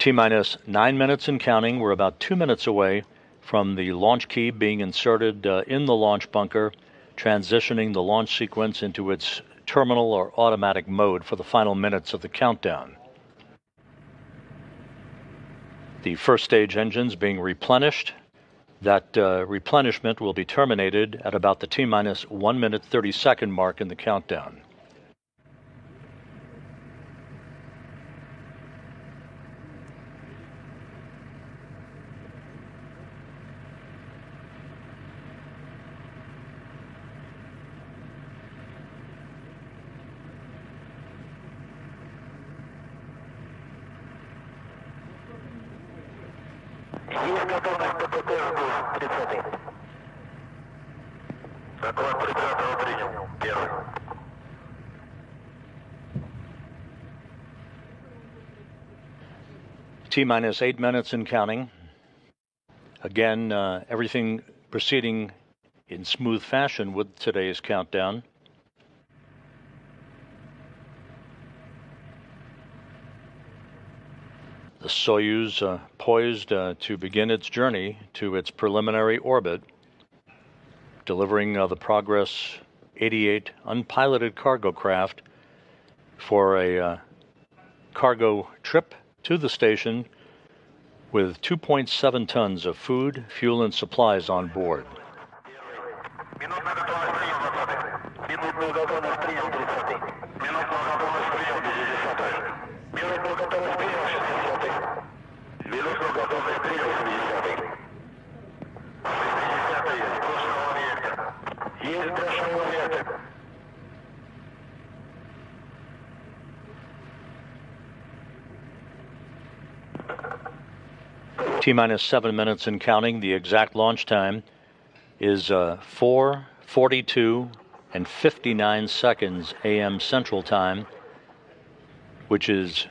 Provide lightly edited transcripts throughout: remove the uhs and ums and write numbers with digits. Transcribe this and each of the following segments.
T-minus 9 minutes and counting. We're about 2 minutes away from the launch key being inserted in the launch bunker, transitioning the launch sequence into its terminal or automatic mode for the final minutes of the countdown. The first stage engines being replenished. That replenishment will be terminated at about the T-minus 1 minute 30-second mark in the countdown. T-minus 8 minutes and counting. Again, everything proceeding in smooth fashion with today's countdown. The Soyuz poised to begin its journey to its preliminary orbit, delivering the Progress 88 unpiloted cargo craft for a cargo trip to the station with 2.7 tons of food, fuel, and supplies on board. T-minus 7 minutes and counting. The exact launch time is 4:42 and 59 seconds a.m. Central Time, which is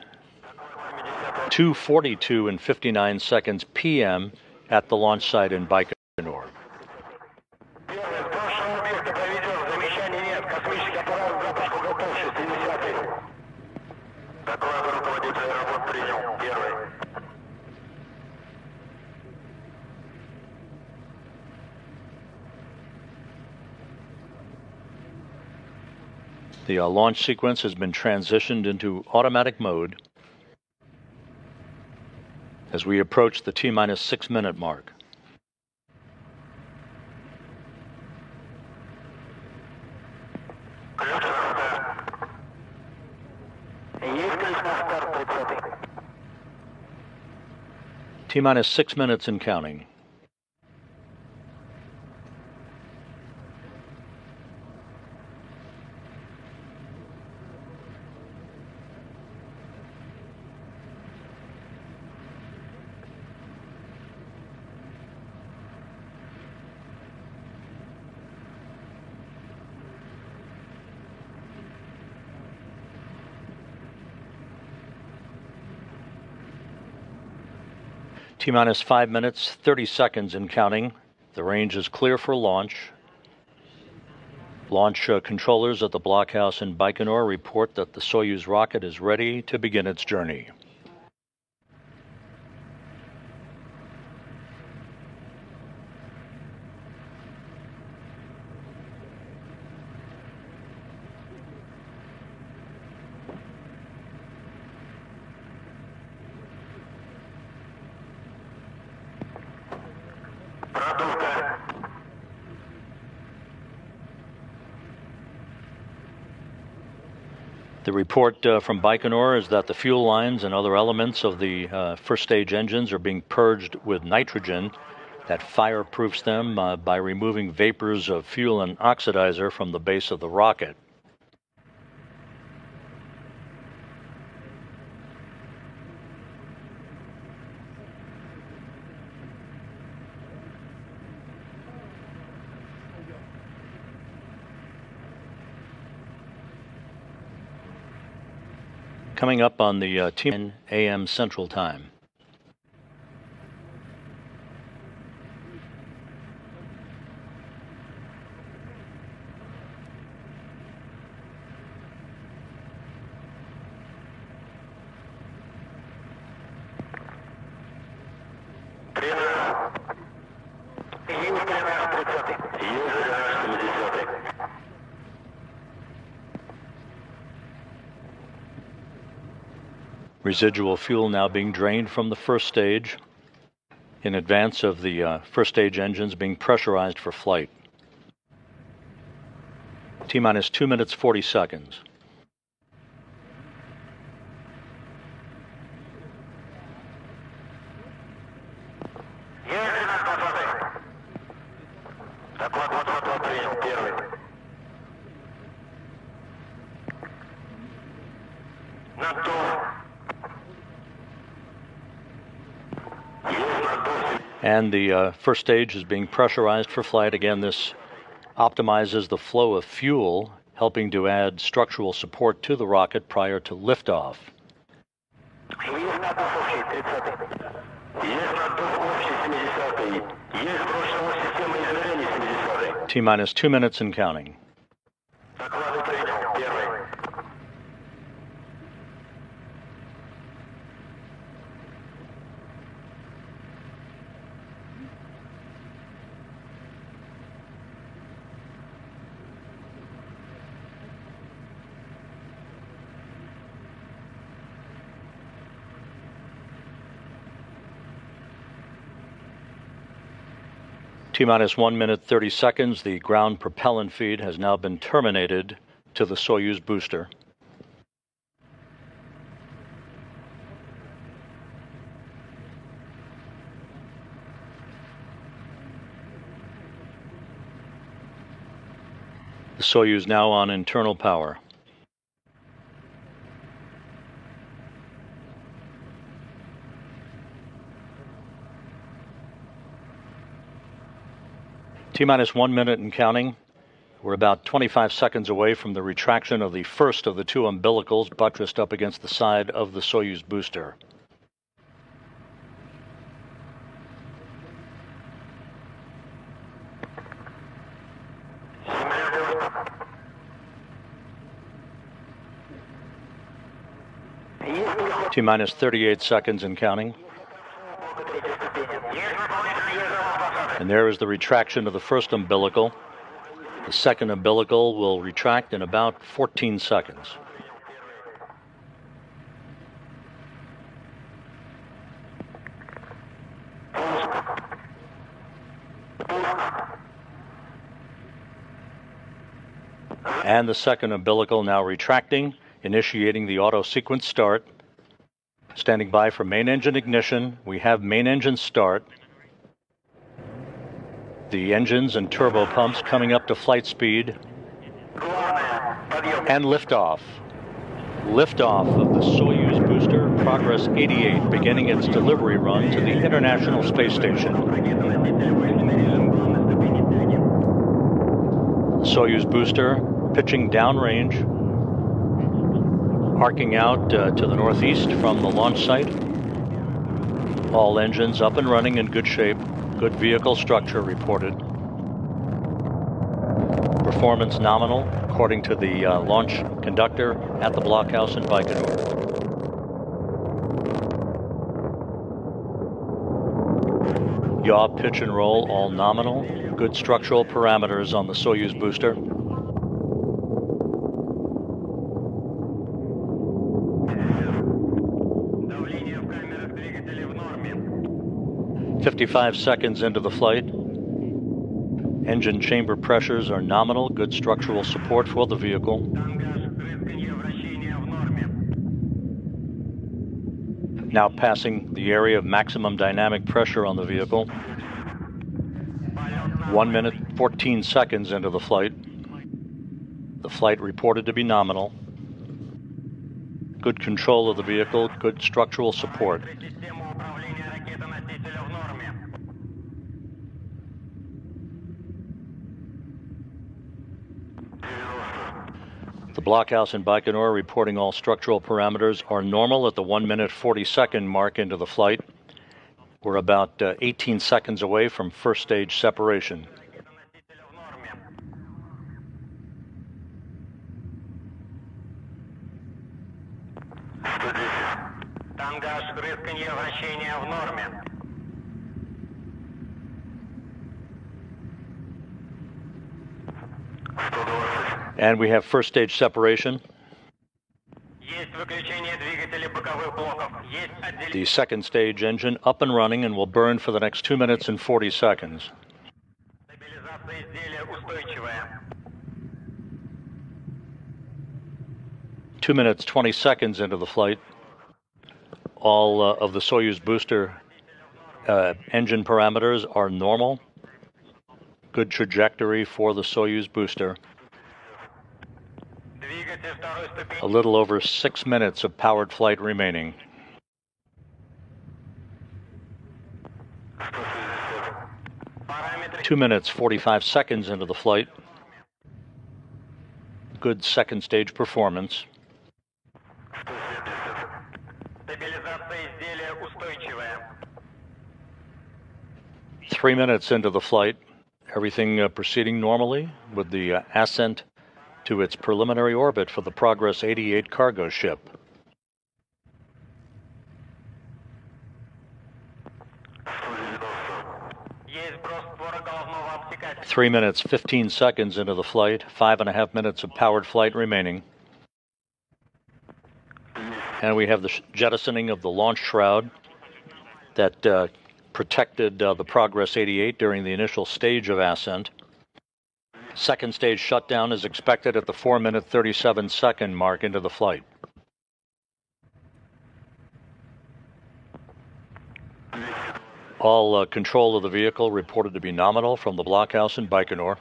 2:42 and 59 seconds p.m. at the launch site in Baikonur. The launch sequence has been transitioned into automatic mode as we approach the T-minus 6 minute mark. T-minus 6 minutes and counting. T-minus 5 minutes, 30 seconds and counting. The range is clear for launch. Launch controllers at the blockhouse in Baikonur report that the Soyuz rocket is ready to begin its journey. The report from Baikonur is that the fuel lines and other elements of the first stage engines are being purged with nitrogen that fireproofs them by removing vapors of fuel and oxidizer from the base of the rocket. Coming up on the 10 a.m. Central Time. Residual fuel now being drained from the first stage in advance of the first stage engines being pressurized for flight. T-minus 2 minutes 40 seconds. And the first stage is being pressurized for flight. Again, this optimizes the flow of fuel, helping to add structural support to the rocket prior to liftoff. T-minus 2 minutes and counting. T-minus 1 minute 30 seconds. The ground propellant feed has now been terminated to the Soyuz booster. The Soyuz now on internal power. T-minus 1 minute and counting. We're about 25 seconds away from the retraction of the first of the two umbilicals buttressed up against the side of the Soyuz booster. T-minus 38 seconds and counting. And there is the retraction of the first umbilical. The second umbilical will retract in about 14 seconds. And the second umbilical now retracting, initiating the auto sequence start. Standing by for main engine ignition. We have main engine start. The engines and turbo pumps coming up to flight speed. And liftoff. Liftoff of the Soyuz booster, Progress 88, beginning its delivery run to the International Space Station. The Soyuz booster pitching downrange, arcing out to the northeast from the launch site. All engines up and running in good shape. Good vehicle structure reported. Performance nominal, according to the launch conductor at the blockhouse in Baikonur. Yaw, pitch, and roll, all nominal. Good structural parameters on the Soyuz booster. "55 seconds into the flight. Engine chamber pressures are nominal. Good structural support for the vehicle. Now passing the area of maximum dynamic pressure on the vehicle. 1 minute 14 seconds into the flight. The flight reported to be nominal. Good control of the vehicle. Good structural support. The blockhouse in Baikonur reporting all structural parameters are normal at the 1 minute 40 second mark into the flight. We're about 18 seconds away from first stage separation. Тангаж, рысканье, вращение в норме. 1 And we have first stage separation. The second stage engine up and running and will burn for the next 2 minutes and 40 seconds. 2 minutes, 20 seconds into the flight. All of the Soyuz booster engine parameters are normal. Good trajectory for the Soyuz booster. A little over 6 minutes of powered flight remaining. Two 2 minutes, 45 seconds into the flight. Good second stage performance. 3 minutes into the flight. Everything proceeding normally with the ascent to its preliminary orbit for the Progress 88 cargo ship. Three 3 minutes, 15 seconds into the flight. 5.5 minutes of powered flight remaining. And we have the jettisoning of the launch shroud that protected the Progress 88 during the initial stage of ascent. Second stage shutdown is expected at the 4 minute 37 second mark into the flight. All control of the vehicle reported to be nominal from the blockhouse in Baikonur.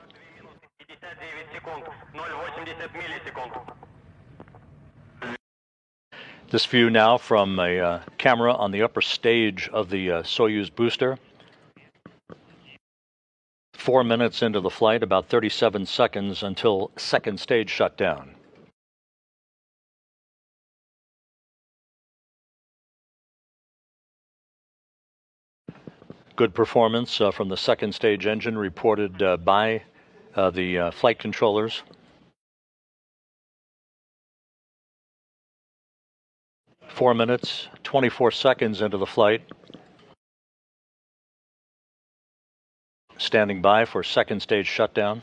This view now from a camera on the upper stage of the Soyuz booster. 4 minutes into the flight, about 37 seconds until second stage shutdown. Good performance from the second stage engine reported by the flight controllers. Four 4 minutes, 24 seconds into the flight. Standing by for second stage shutdown.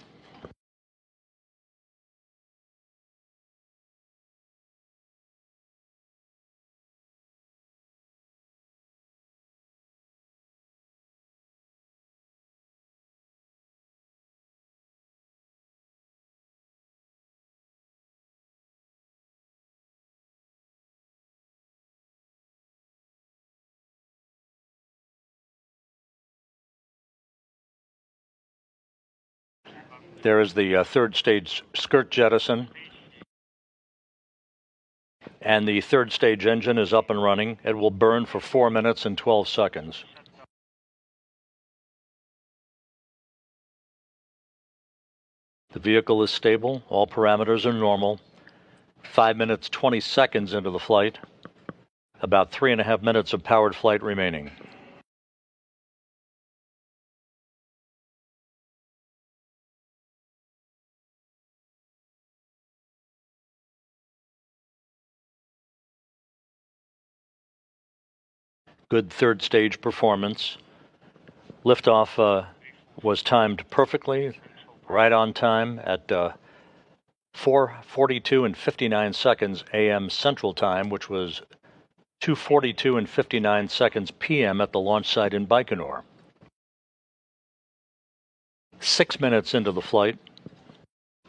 There is the third stage skirt jettison. And the third stage engine is up and running. It will burn for 4 minutes and 12 seconds. The vehicle is stable. All parameters are normal. 5 minutes, 20 seconds into the flight. About 3.5 minutes of powered flight remaining. Good third stage performance. Liftoff was timed perfectly, right on time at 4:42 and 59 seconds a.m. Central Time, which was 2:42 and 59 seconds p.m. at the launch site in Baikonur. 6 minutes into the flight,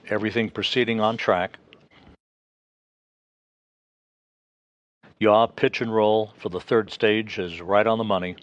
everything proceeding on track. Yaw, pitch and roll for the third stage is right on the money.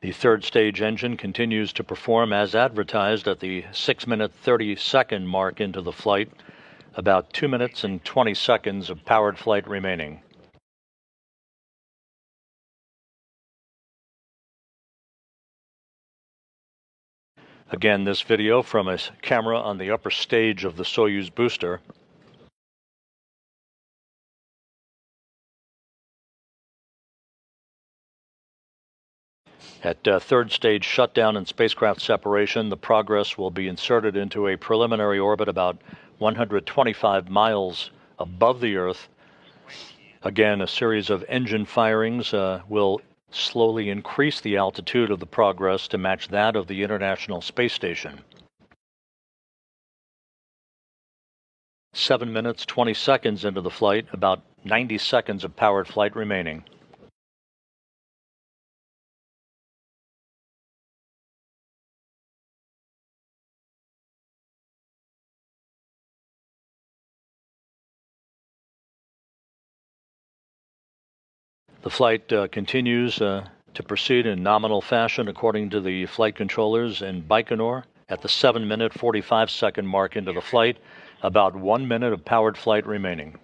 The third stage engine continues to perform as advertised at the 6 minute 30 second mark into the flight. About 2 minutes and 20 seconds of powered flight remaining. Again, this video from a camera on the upper stage of the Soyuz booster. At third stage shutdown and spacecraft separation, the Progress will be inserted into a preliminary orbit about 125 miles above the Earth. Again, a series of engine firings will slowly increase the altitude of the Progress to match that of the International Space Station. 7 minutes, 20 seconds into the flight, about 90 seconds of powered flight remaining. The flight continues to proceed in nominal fashion according to the flight controllers in Baikonur. At the 7 minute 45 second mark into the flight, about 1 minute of powered flight remaining.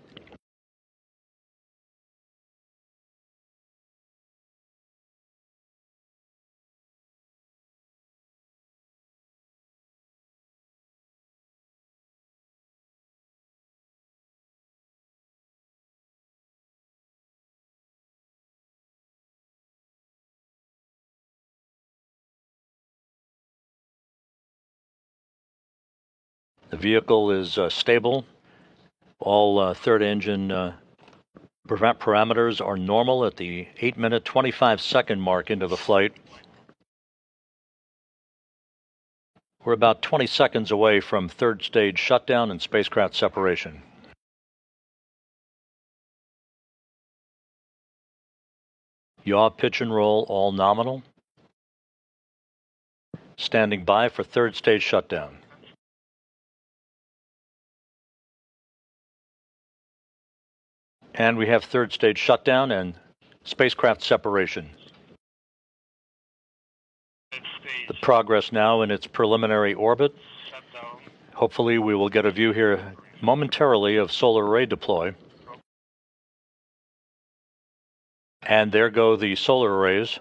The vehicle is stable. All third engine parameters are normal at the 8 minute 25 second mark into the flight. We're about 20 seconds away from third stage shutdown and spacecraft separation. Yaw, pitch, and roll, all nominal. Standing by for third stage shutdown. And we have third stage shutdown and spacecraft separation. The Progress now in its preliminary orbit. Hopefully we will get a view here momentarily of solar array deploy. And there go the solar arrays.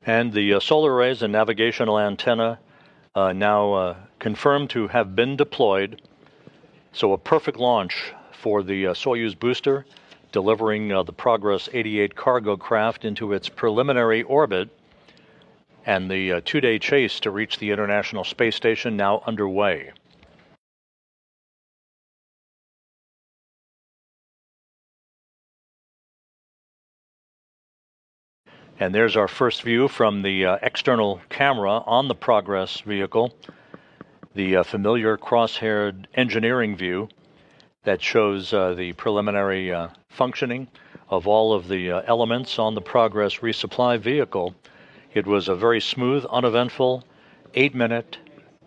And the solar arrays and navigational antenna now confirmed to have been deployed. So a perfect launch for the Soyuz booster, delivering the Progress 88 cargo craft into its preliminary orbit, and the 2-day chase to reach the International Space Station now underway. And there's our first view from the external camera on the Progress vehicle, the familiar cross-haired engineering view that shows the preliminary functioning of all of the elements on the Progress resupply vehicle. It was a very smooth, uneventful 8 minute,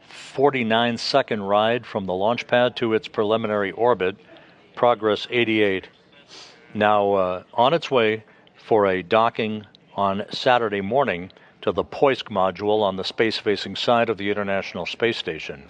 49 second ride from the launch pad to its preliminary orbit. Progress 88 now on its way for a docking on Saturday morning to the Poisk module on the space-facing side of the International Space Station.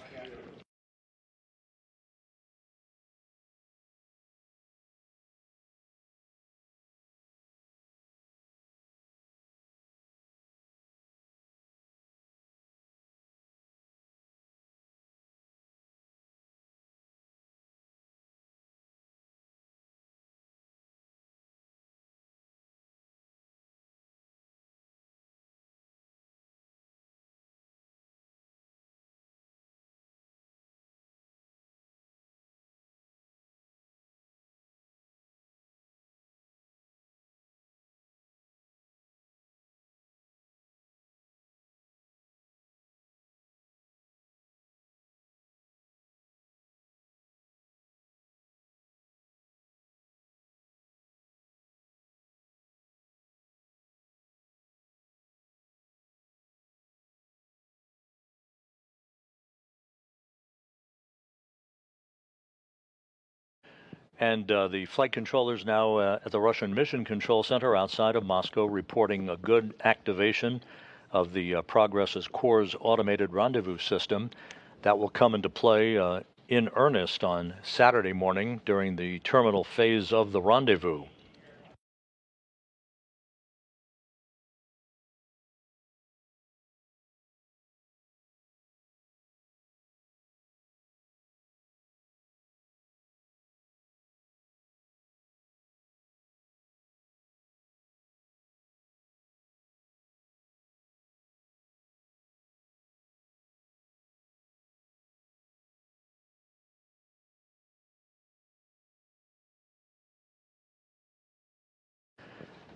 And the flight controllers now at the Russian Mission Control Center outside of Moscow reporting a good activation of the Progress's Core's automated rendezvous system. That will come into play in earnest on Saturday morning during the terminal phase of the rendezvous.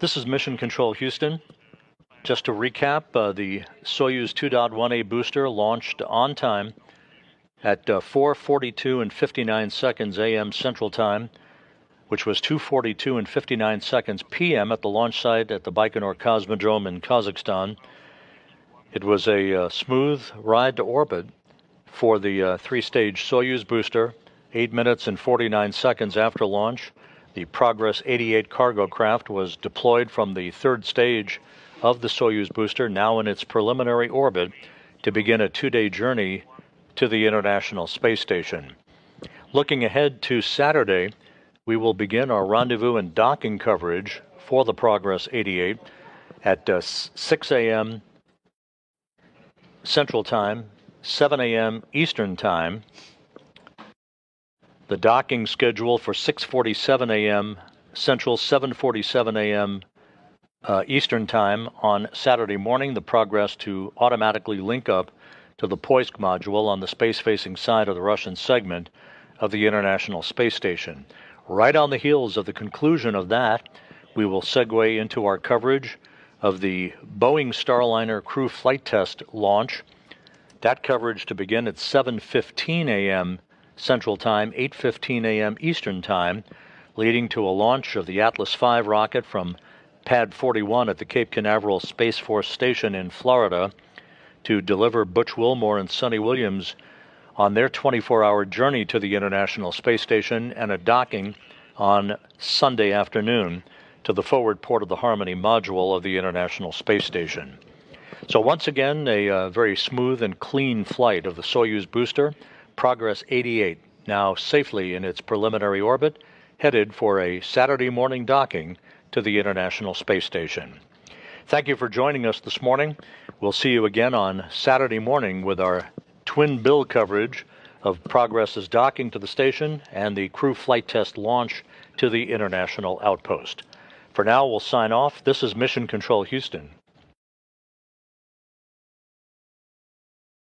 This is Mission Control Houston. Just to recap, the Soyuz 2.1A booster launched on time at 4:42 and 59 seconds a.m. Central Time, which was 2:42 and 59 seconds p.m. at the launch site at the Baikonur Cosmodrome in Kazakhstan. It was a smooth ride to orbit for the three-stage Soyuz booster. 8 minutes and 49 seconds after launch, the Progress 88 cargo craft was deployed from the third stage of the Soyuz booster, now in its preliminary orbit, to begin a 2-day journey to the International Space Station. Looking ahead to Saturday, we will begin our rendezvous and docking coverage for the Progress 88 at 6 a.m. Central Time, 7 a.m. Eastern Time. The docking schedule for 6:47 a.m. Central, 7:47 a.m. Eastern Time on Saturday morning. The Progress to automatically link up to the Poisk module on the space-facing side of the Russian segment of the International Space Station. Right on the heels of the conclusion of that, we will segue into our coverage of the Boeing Starliner crew flight test launch. That coverage to begin at 7:15 a.m. Central Time, 8:15 a.m. Eastern Time, leading to a launch of the Atlas V rocket from Pad 41 at the Cape Canaveral Space Force Station in Florida to deliver Butch Wilmore and Sonny Williams on their 24-hour journey to the International Space Station, and a docking on Sunday afternoon to the forward port of the Harmony module of the International Space Station. So once again, a very smooth and clean flight of the Soyuz booster, Progress 88, now safely in its preliminary orbit, headed for a Saturday morning docking to the International Space Station. Thank you for joining us this morning. We'll see you again on Saturday morning with our twin bill coverage of Progress's docking to the station and the crew flight test launch to the International Outpost. For now, we'll sign off. This is Mission Control Houston.